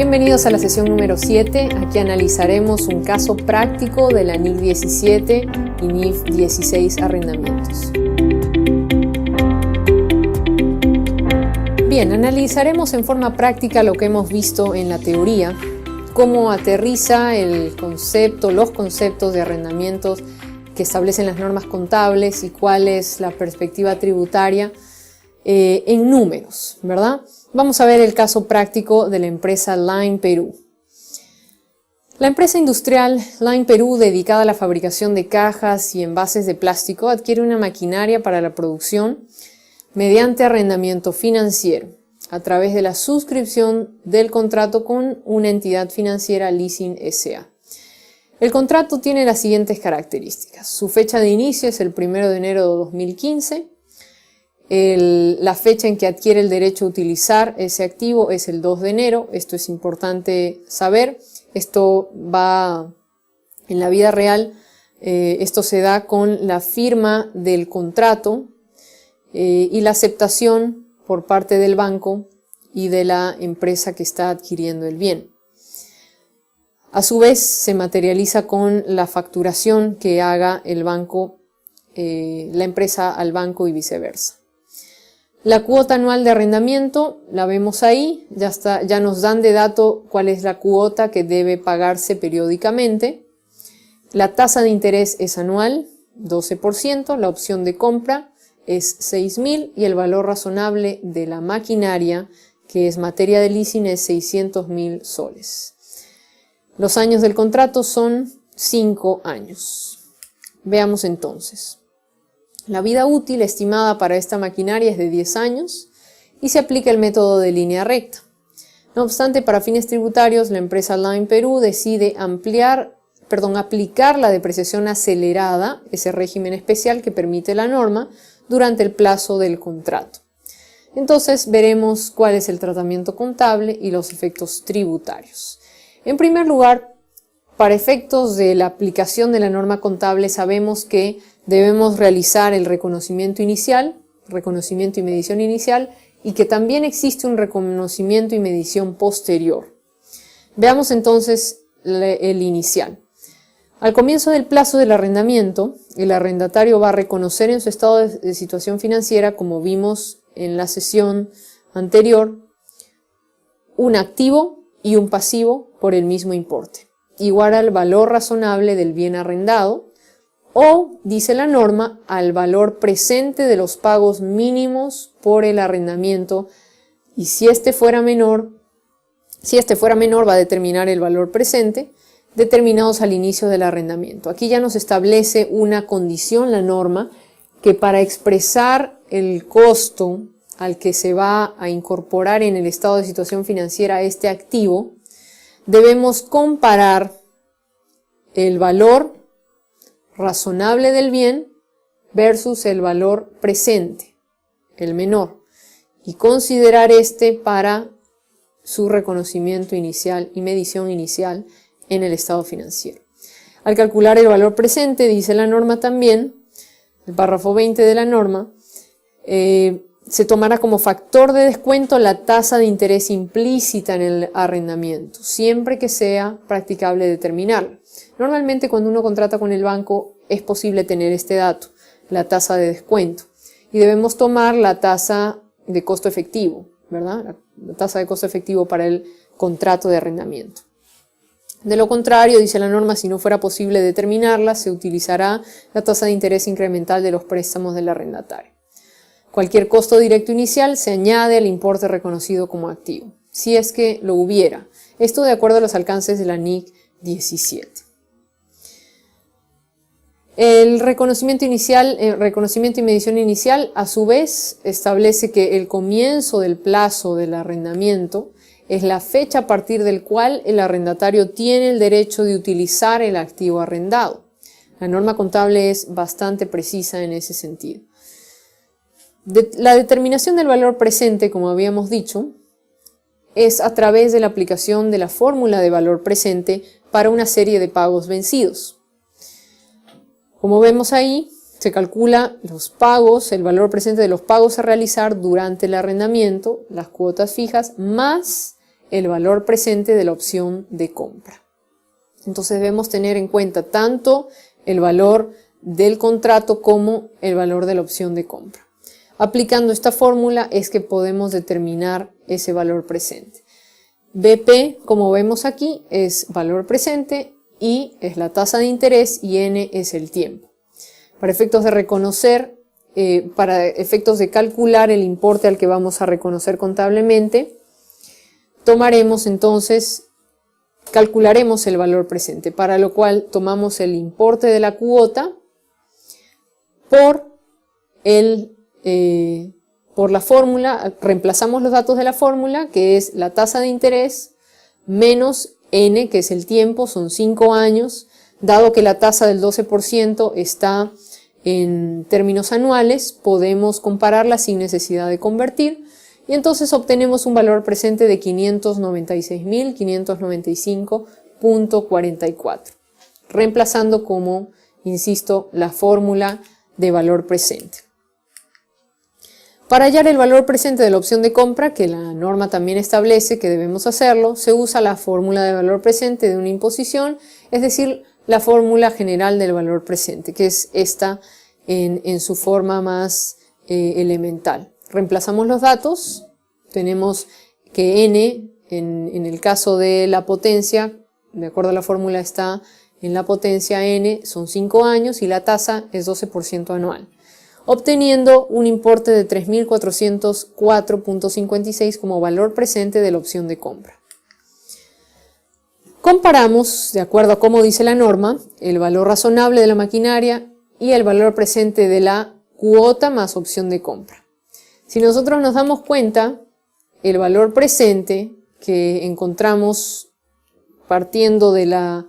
Bienvenidos a la sesión número 7. Aquí analizaremos un caso práctico de la NIC 17 y NIF 16 arrendamientos. Bien, analizaremos en forma práctica lo que hemos visto en la teoría, cómo aterriza los conceptos de arrendamientos que establecen las normas contables y cuál es la perspectiva tributaria en números, ¿verdad? Vamos a ver el caso práctico de la empresa Line Perú. La empresa industrial Line Perú, dedicada a la fabricación de cajas y envases de plástico, adquiere una maquinaria para la producción mediante arrendamiento financiero a través de la suscripción del contrato con una entidad financiera Leasing S.A. El contrato tiene las siguientes características. Su fecha de inicio es el 1 de enero de 2015. La fecha en que adquiere el derecho a utilizar ese activo es el 2 de enero. Esto es importante saber. Esto va en la vida real. Esto se da con la firma del contrato y la aceptación por parte del banco y de la empresa que está adquiriendo el bien. A su vez, se materializa con la facturación que haga el banco, la empresa al banco y viceversa. La cuota anual de arrendamiento la vemos ahí, ya nos dan de dato cuál es la cuota que debe pagarse periódicamente. La tasa de interés es anual, 12%, la opción de compra es 6.000 y el valor razonable de la maquinaria, que es materia de leasing, es 600.000 soles. Los años del contrato son 5 años. Veamos entonces. La vida útil estimada para esta maquinaria es de 10 años y se aplica el método de línea recta. No obstante, para fines tributarios, la empresa Line Perú decide aplicar la depreciación acelerada, ese régimen especial que permite la norma, durante el plazo del contrato. Entonces veremos cuál es el tratamiento contable y los efectos tributarios. En primer lugar, para efectos de la aplicación de la norma contable sabemos que debemos realizar el reconocimiento y medición inicial, y que también existe un reconocimiento y medición posterior. Veamos entonces el inicial. Al comienzo del plazo del arrendamiento, el arrendatario va a reconocer en su estado de situación financiera, como vimos en la sesión anterior, un activo y un pasivo por el mismo importe, igual al valor razonable del bien arrendado, o, dice la norma, al valor presente de los pagos mínimos por el arrendamiento, y si este fuera menor va a determinar el valor presente, determinados al inicio del arrendamiento. Aquí ya nos establece una condición la norma, que para expresar el costo al que se va a incorporar en el estado de situación financiera este activo, debemos comparar el valor razonable del bien versus el valor presente, el menor, y considerar este para su reconocimiento inicial y medición inicial en el estado financiero. Al calcular el valor presente, dice la norma también, el párrafo 20 de la norma, se tomará como factor de descuento la tasa de interés implícita en el arrendamiento, siempre que sea practicable determinarla. Normalmente cuando uno contrata con el banco es posible tener este dato, la tasa de descuento, y debemos tomar la tasa de costo efectivo, ¿verdad? La tasa de costo efectivo para el contrato de arrendamiento. De lo contrario, dice la norma, si no fuera posible determinarla, se utilizará la tasa de interés incremental de los préstamos del arrendatario. Cualquier costo directo inicial se añade al importe reconocido como activo, si es que lo hubiera. Esto de acuerdo a los alcances de la NIC 17. El reconocimiento y medición inicial, a su vez, establece que el comienzo del plazo del arrendamiento es la fecha a partir del cual el arrendatario tiene el derecho de utilizar el activo arrendado. La norma contable es bastante precisa en ese sentido. La determinación del valor presente, como habíamos dicho, es a través de la aplicación de la fórmula de valor presente para una serie de pagos vencidos. Como vemos ahí, se calcula los pagos, el valor presente de los pagos a realizar durante el arrendamiento, las cuotas fijas, más el valor presente de la opción de compra. Entonces debemos tener en cuenta tanto el valor del contrato como el valor de la opción de compra. Aplicando esta fórmula es que podemos determinar ese valor presente. BP, como vemos aquí, es valor presente, I es la tasa de interés y N es el tiempo. Para efectos de reconocer, para efectos de calcular el importe al que vamos a reconocer contablemente, tomaremos entonces, calcularemos el valor presente, para lo cual tomamos el importe de la cuota por la fórmula, reemplazamos los datos de la fórmula, que es la tasa de interés, menos N, que es el tiempo, son 5 años, dado que la tasa del 12% está en términos anuales, podemos compararla sin necesidad de convertir, y entonces obtenemos un valor presente de 596.595.44, reemplazando como, insisto, la fórmula de valor presente. Para hallar el valor presente de la opción de compra, que la norma también establece que debemos hacerlo, se usa la fórmula de valor presente de una imposición, es decir, la fórmula general del valor presente, que es esta en su forma más elemental. Reemplazamos los datos, tenemos que N, en el caso de la potencia, de acuerdo a la fórmula está en la potencia N, son 5 años y la tasa es 12% anual, obteniendo un importe de 3.404.56 como valor presente de la opción de compra. Comparamos, de acuerdo a cómo dice la norma, el valor razonable de la maquinaria y el valor presente de la cuota más opción de compra. Si nosotros nos damos cuenta, el valor presente que encontramos partiendo del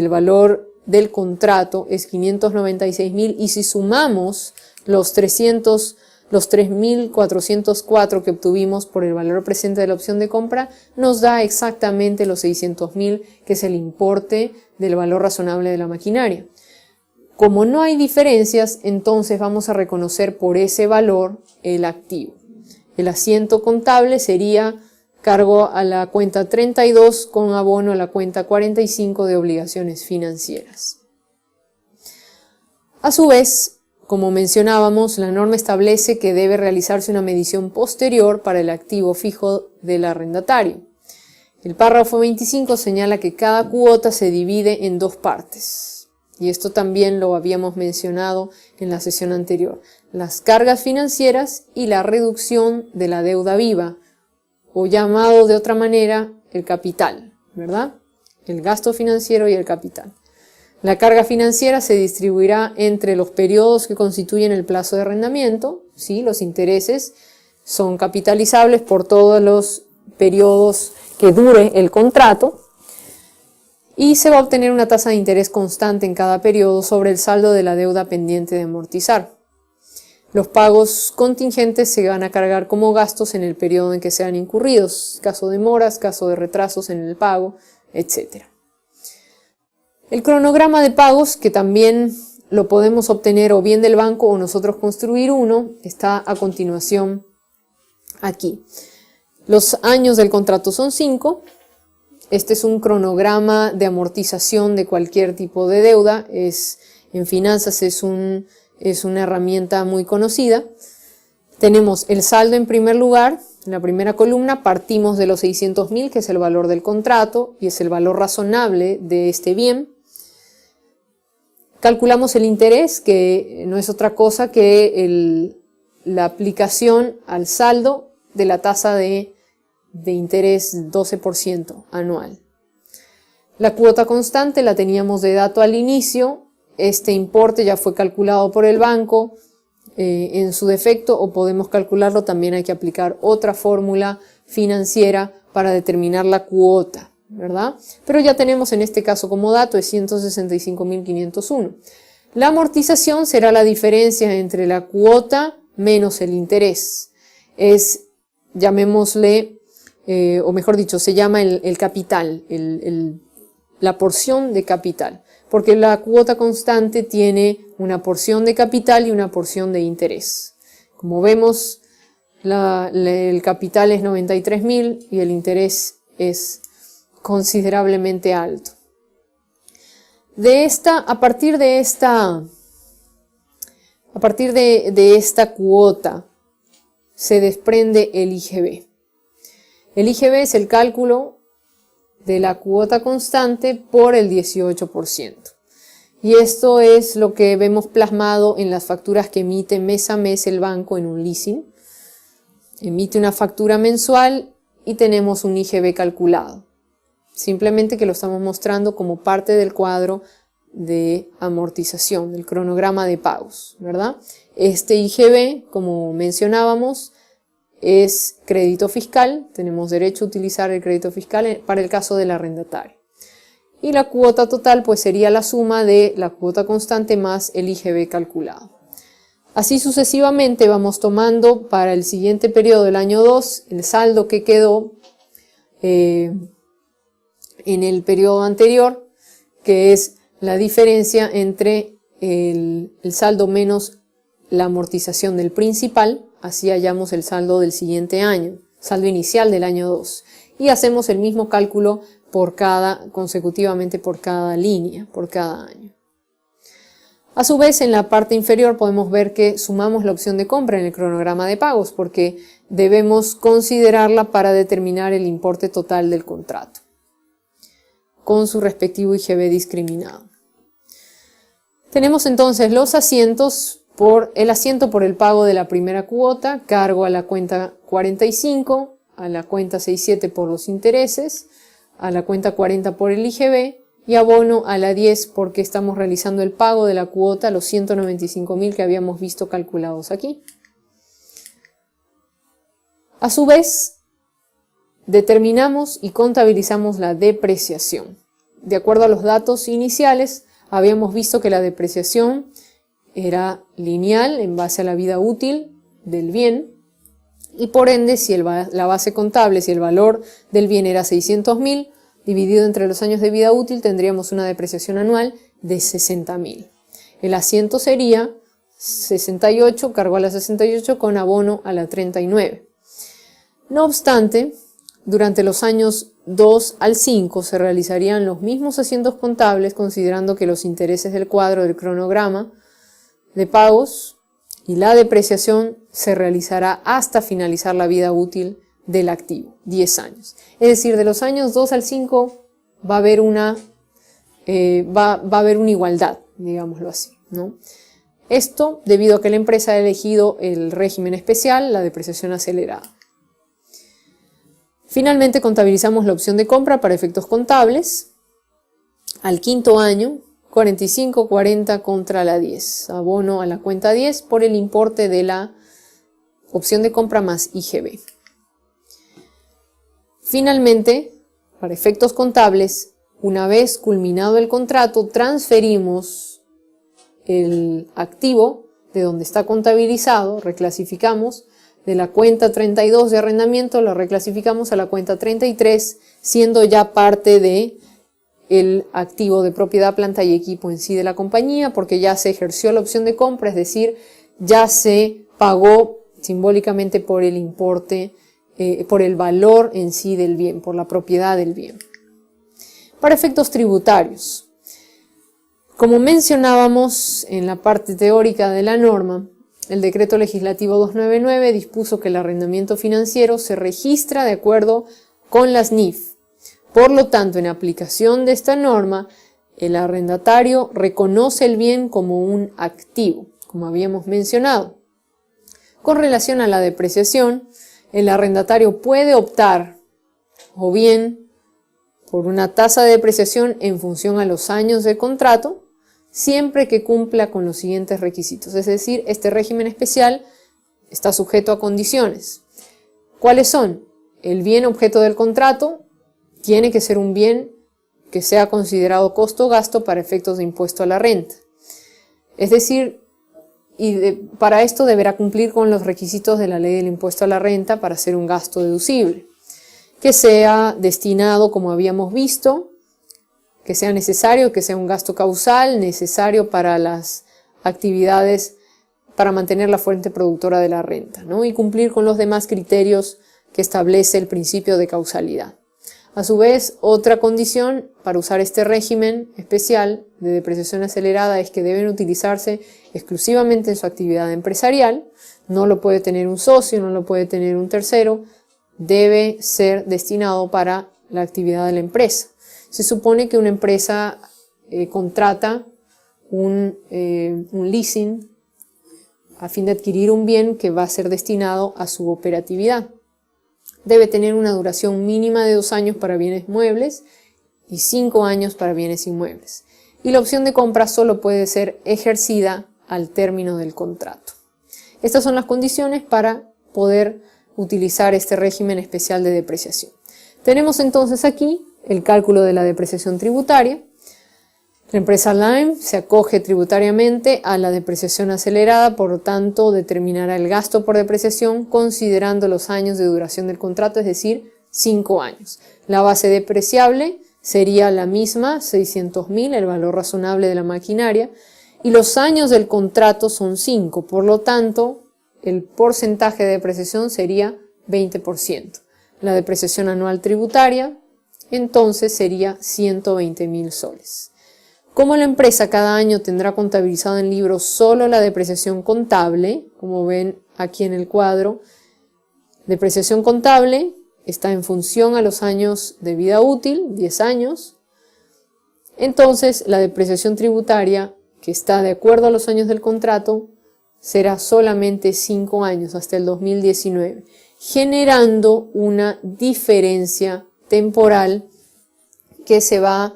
valor del contrato es 596.000, y si sumamos los 3.404 que obtuvimos por el valor presente de la opción de compra, nos da exactamente los 600.000, que es el importe del valor razonable de la maquinaria. Como no hay diferencias, entonces vamos a reconocer por ese valor el activo. El asiento contable sería cargo a la cuenta 32 con abono a la cuenta 45 de obligaciones financieras. A su vez, como mencionábamos, la norma establece que debe realizarse una medición posterior para el activo fijo del arrendatario. El párrafo 25 señala que cada cuota se divide en 2 partes. Y esto también lo habíamos mencionado en la sesión anterior. Las cargas financieras y la reducción de la deuda viva, o llamado de otra manera, el capital, ¿verdad? El gasto financiero y el capital. La carga financiera se distribuirá entre los periodos que constituyen el plazo de arrendamiento, ¿sí? Los intereses son capitalizables por todos los periodos que dure el contrato, y se va a obtener una tasa de interés constante en cada periodo sobre el saldo de la deuda pendiente de amortizar. Los pagos contingentes se van a cargar como gastos en el periodo en que sean incurridos, caso de demoras, caso de retrasos en el pago, etc. El cronograma de pagos, que también lo podemos obtener o bien del banco o nosotros construir uno, está a continuación aquí. Los años del contrato son 5. Este es un cronograma de amortización de cualquier tipo de deuda. En finanzas es una herramienta muy conocida. Tenemos el saldo en primer lugar. En la primera columna partimos de los 600.000, que es el valor del contrato y es el valor razonable de este bien. Calculamos el interés, que no es otra cosa que la aplicación al saldo de la tasa de interés 12% anual. La cuota constante la teníamos de dato al inicio. Este importe ya fue calculado por el banco en su defecto, o podemos calcularlo, también hay que aplicar otra fórmula financiera para determinar la cuota, ¿verdad? Pero ya tenemos en este caso como dato es 165.501. La amortización será la diferencia entre la cuota menos el interés. Llamémosle, o mejor dicho, se llama el capital, la porción de capital, porque la cuota constante tiene una porción de capital y una porción de interés. Como vemos, el capital es 93.000 y el interés es considerablemente alto. A partir de esta cuota se desprende el IGB. El IGB es el cálculo de la cuota constante por el 18%. Y esto es lo que vemos plasmado en las facturas que emite mes a mes el banco en un leasing. Emite una factura mensual y tenemos un IGB calculado. Simplemente que lo estamos mostrando como parte del cuadro de amortización, del cronograma de pagos, ¿verdad? Este IGB, como mencionábamos, es crédito fiscal. Tenemos derecho a utilizar el crédito fiscal para el caso del arrendatario. Y la cuota total pues sería la suma de la cuota constante más el IGB calculado. Así sucesivamente vamos tomando para el siguiente periodo del año 2 el saldo que quedó en el periodo anterior, que es la diferencia entre el saldo menos la amortización del principal. Así hallamos el saldo del siguiente año, saldo inicial del año 2. Y hacemos el mismo cálculo consecutivamente por cada línea, por cada año. A su vez, en la parte inferior podemos ver que sumamos la opción de compra en el cronograma de pagos, porque debemos considerarla para determinar el importe total del contrato, con su respectivo IGB discriminado. Tenemos entonces los asientos. El asiento por el pago de la primera cuota, cargo a la cuenta 45, a la cuenta 67 por los intereses, a la cuenta 40 por el IGB y abono a la 10 porque estamos realizando el pago de la cuota, los 195.000 que habíamos visto calculados aquí. A su vez, determinamos y contabilizamos la depreciación. De acuerdo a los datos iniciales, habíamos visto que la depreciación era lineal en base a la vida útil del bien y por ende si la base contable, si el valor del bien era 600.000 dividido entre los años de vida útil, tendríamos una depreciación anual de 60.000. El asiento sería 68, cargo a la 68 con abono a la 39. No obstante, durante los años 2 al 5 se realizarían los mismos asientos contables considerando que los intereses del cuadro del cronograma de pagos y la depreciación se realizará hasta finalizar la vida útil del activo, 10 años. Es decir, de los años 2 al 5 va a haber una igualdad, digámoslo así, ¿no? Esto debido a que la empresa ha elegido el régimen especial, la depreciación acelerada. Finalmente contabilizamos la opción de compra para efectos contables al quinto año, 45-40 contra la 10, abono a la cuenta 10 por el importe de la opción de compra más IGB. Finalmente, para efectos contables, una vez culminado el contrato, transferimos el activo de donde está contabilizado, reclasificamos de la cuenta 32 de arrendamiento, lo reclasificamos a la cuenta 33, siendo ya parte de el activo de propiedad, planta y equipo en sí de la compañía, porque ya se ejerció la opción de compra, es decir, ya se pagó simbólicamente por el importe, por el valor en sí del bien, por la propiedad del bien. Para efectos tributarios, como mencionábamos en la parte teórica de la norma, el decreto legislativo 299 dispuso que el arrendamiento financiero se registra de acuerdo con las NIF. Por lo tanto, en aplicación de esta norma, el arrendatario reconoce el bien como un activo, como habíamos mencionado. Con relación a la depreciación, el arrendatario puede optar o bien por una tasa de depreciación en función a los años de contrato, siempre que cumpla con los siguientes requisitos. Es decir, este régimen especial está sujeto a condiciones. ¿Cuáles son? El bien objeto del contrato tiene que ser un bien que sea considerado costo o gasto para efectos de impuesto a la renta. Es decir, para esto deberá cumplir con los requisitos de la ley del impuesto a la renta para ser un gasto deducible, que sea destinado, como habíamos visto, que sea necesario, que sea un gasto causal, necesario para las actividades, para mantener la fuente productora de la renta, ¿no? Y cumplir con los demás criterios que establece el principio de causalidad. A su vez, otra condición para usar este régimen especial de depreciación acelerada es que deben utilizarse exclusivamente en su actividad empresarial. No lo puede tener un socio, no lo puede tener un tercero. Debe ser destinado para la actividad de la empresa. Se supone que una empresa contrata un leasing a fin de adquirir un bien que va a ser destinado a su operatividad. Debe tener una duración mínima de 2 años para bienes muebles y 5 años para bienes inmuebles. Y la opción de compra solo puede ser ejercida al término del contrato. Estas son las condiciones para poder utilizar este régimen especial de depreciación. Tenemos entonces aquí el cálculo de la depreciación tributaria. La empresa Lime se acoge tributariamente a la depreciación acelerada, por lo tanto determinará el gasto por depreciación considerando los años de duración del contrato, es decir, 5 años. La base depreciable sería la misma, 600.000, el valor razonable de la maquinaria, y los años del contrato son 5, por lo tanto el porcentaje de depreciación sería 20%. La depreciación anual tributaria entonces sería 120.000 soles. Como la empresa cada año tendrá contabilizado en libros solo la depreciación contable, como ven aquí en el cuadro, depreciación contable está en función a los años de vida útil, 10 años, entonces la depreciación tributaria, que está de acuerdo a los años del contrato, será solamente 5 años, hasta el 2019, generando una diferencia temporal que se va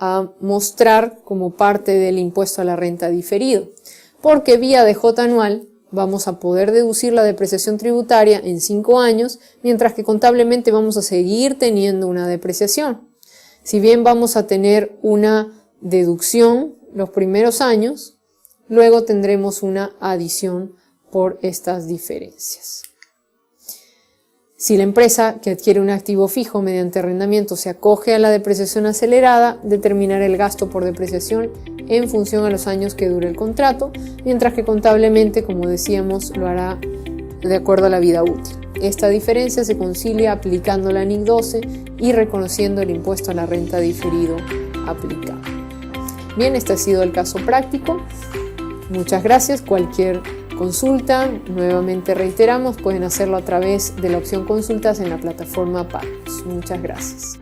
a mostrar como parte del impuesto a la renta diferido, porque vía DJ anual vamos a poder deducir la depreciación tributaria en 5 años, mientras que contablemente vamos a seguir teniendo una depreciación. Si bien vamos a tener una deducción los primeros años, luego tendremos una adición por estas diferencias. Si la empresa que adquiere un activo fijo mediante arrendamiento se acoge a la depreciación acelerada, determinará el gasto por depreciación en función a los años que dure el contrato, mientras que contablemente, como decíamos, lo hará de acuerdo a la vida útil. Esta diferencia se concilia aplicando la NIC 12 y reconociendo el impuesto a la renta diferido aplicado. Bien, este ha sido el caso práctico. Muchas gracias. Cualquier consulta, nuevamente reiteramos, pueden hacerlo a través de la opción consultas en la plataforma Pagos. Muchas gracias.